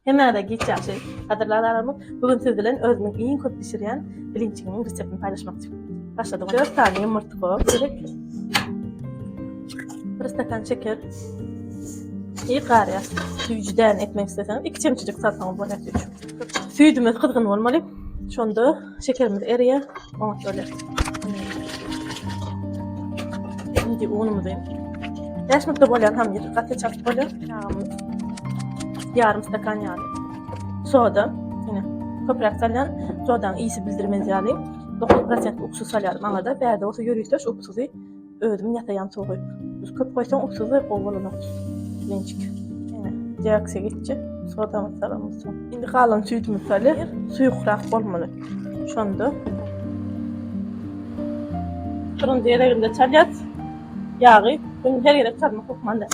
Hemen de geçeceğim şey. Hatırlarlar. Bugün sizlerle özümün en kötü pişiren bilinçimin reseptini paylaşmak için başladım. 4 tane yumurta koyup direkt 1 stakan şeker, iyi qariyas. Suyucudan etmek isteseniz 2 çemçecik salsanız bo'ladi. Suyumuz qizg'in bo'lmalı. Şonda şekerimiz eriye. Ona şöyle. Şimdi unumuzu yaşmakta bo'lgan ham yer qattiq chaqib bo'lgan. Yarım stakan yağ. Soda, yine ko'proq salyan, sodadan iyisi bildirmez yağlayım. 9% uksus salyarım ama da berde olsa yürüyüş uksuzu ödüm yatayan soğuyup. Biz köp koysan uksuzu oğulunu. Bilinçik. Yine reaksiya geçici. Sodamız salamız son. Şimdi kalan sütümüz salır. Suyu kurak olmalı. Şonda. Fırın diğerlerinde salyat. Yağı. Bunun her yere sarma kokmanda.